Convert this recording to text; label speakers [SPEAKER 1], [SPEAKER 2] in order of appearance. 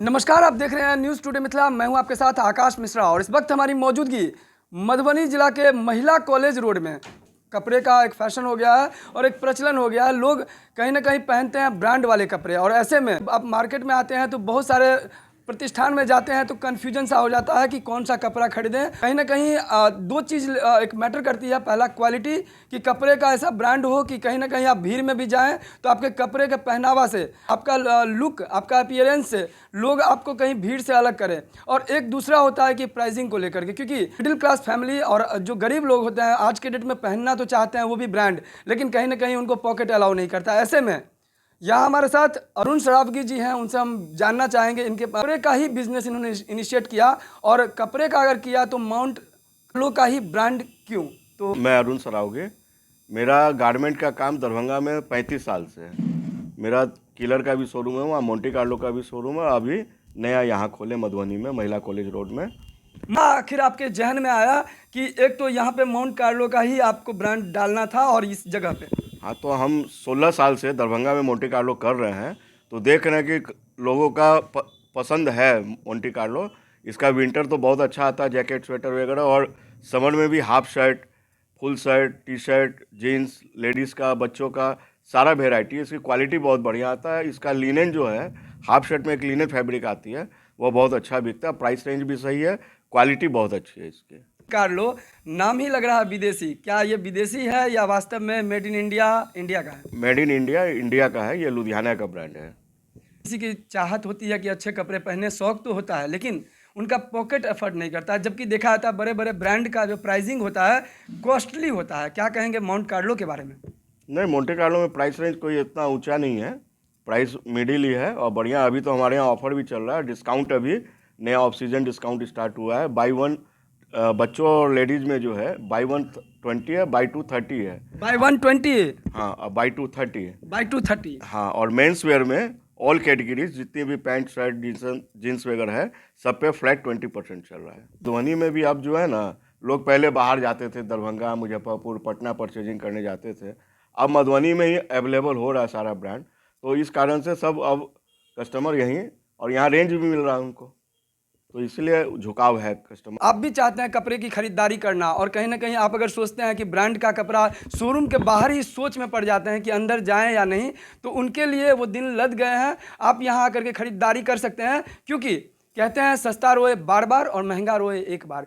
[SPEAKER 1] नमस्कार, आप देख रहे हैं न्यूज़ टुडे मिथिला। मैं हूं आपके साथ आकाश मिश्रा और इस वक्त हमारी मौजूदगी मधुबनी जिला के महिला कॉलेज रोड में। कपड़े का एक फैशन हो गया है और एक प्रचलन हो गया है। लोग कहीं ना कहीं पहनते हैं ब्रांड वाले कपड़े और ऐसे में आप मार्केट में आते हैं तो बहुत सारे प्रतिष्ठान में जाते हैं तो कन्फ्यूजन सा हो जाता है कि कौन सा कपड़ा खरीदें। कहीं ना कहीं दो चीज़ एक मैटर करती है। पहला क्वालिटी, कि कपड़े का ऐसा ब्रांड हो कि कहीं ना कहीं आप भीड़ में भी जाएं तो आपके कपड़े के पहनावा से, आपका लुक, आपका अपीयरेंस से लोग आपको कहीं भीड़ से अलग करें। और एक दूसरा होता है कि प्राइसिंग को लेकर के, क्योंकि मिडिल क्लास फैमिली और जो गरीब लोग होते हैं आज के डेट में पहनना तो चाहते हैं वो भी ब्रांड, लेकिन कहीं ना कहीं उनको पॉकेट अलाउ नहीं करता। ऐसे में यहाँ हमारे साथ अरुण सरावगी जी हैं, उनसे हम जानना चाहेंगे इनके कपड़े का ही बिजनेस इन्होंने इनिशिएट किया और कपड़े का अगर किया तो माउंट क्लो का ही ब्रांड क्यों। तो
[SPEAKER 2] मैं अरुण सरावगी, मेरा गारमेंट का काम दरभंगा में 35 साल से है। मेरा किलर का भी शोरूम है, वहाँ मोंटे कार्लो का भी शोरूम है। अभी नया यहाँ खोले मधुबनी में महिला कॉलेज रोड में।
[SPEAKER 1] आखिर आपके जहन में आया कि एक तो यहाँ पे माउंट कार्लो का ही आपको ब्रांड डालना था और इस जगह पे?
[SPEAKER 2] हाँ, तो हम 16 साल से दरभंगा में मोंटे कार्लो कर रहे हैं, तो देख रहे हैं कि लोगों का पसंद है मोंटे कार्लो। इसका विंटर तो बहुत अच्छा आता है, जैकेट स्वेटर वगैरह, और समर में भी half shirt, full shirt, T shirt, jeans, ladies का, बच्चों का सारा वेराइटी है। इसकी क्वालिटी बहुत बढ़िया आता है। इसका लिनेन जो है, हाफ शर्ट में एक लिनेन फैब्रिक आती है, वो बहुत अच्छा बिकता है। प्राइस रेंज भी सही है, क्वालिटी बहुत अच्छी है इसकी।
[SPEAKER 1] कार्लो नाम ही लग रहा है विदेशी, क्या ये विदेशी है या वास्तव में मेड इन इंडिया इंडिया का है?
[SPEAKER 2] मेड इन इंडिया इंडिया का है, ये लुधियाना का ब्रांड है।
[SPEAKER 1] किसी की चाहत होती है कि अच्छे कपड़े पहने, शौक तो होता है, लेकिन उनका पॉकेट एफर्ट नहीं करता है। जबकि देखा जाता है बड़े बड़े ब्रांड का जो प्राइसिंग होता है कॉस्टली होता है। क्या कहेंगे माउंट कार्लो के बारे में?
[SPEAKER 2] नहीं, मोंटे कार्लो में प्राइस रेंज कोई इतना ऊंचा नहीं है, प्राइस मिडिल ही है और बढ़िया। अभी तो हमारे यहाँ ऑफर भी चल रहा है, डिस्काउंट अभी नया ऑफ सीजन डिस्काउंट स्टार्ट हुआ है। बाई वन बच्चों और लेडीज़ में जो है बाई वन 20 है, बाई टू 30 है।
[SPEAKER 1] बाई 120?
[SPEAKER 2] हाँ, बाई टू 30 है।
[SPEAKER 1] बाई 230?
[SPEAKER 2] हाँ, और मेंस वेयर में ऑल कैटेगरीज जितनी भी पैंट शर्ट जीन्स वगैरह है, सब पे फ्लैट 20% चल रहा है। धोनी में भी अब जो है ना, लोग पहले बाहर जाते थे, दरभंगा, मुजफ्फरपुर, पटना परचेजिंग करने जाते थे। अब मधुबनी में ही अवेलेबल हो रहा है सारा ब्रांड, तो इस कारण से सब अब कस्टमर यहीं, और यहाँ रेंज भी मिल रहा है उनको, तो इसलिए झुकाव है कस्टमर।
[SPEAKER 1] आप भी चाहते हैं कपड़े की खरीदारी करना और कहीं ना कहीं आप अगर सोचते हैं कि ब्रांड का कपड़ा शोरूम के बाहर ही सोच में पड़ जाते हैं कि अंदर जाएं या नहीं, तो उनके लिए वो दिन लद गए हैं। आप यहाँ आकर के खरीदारी कर सकते हैं, क्योंकि कहते हैं सस्ता रोए बार बार और महंगा रोए एक बार।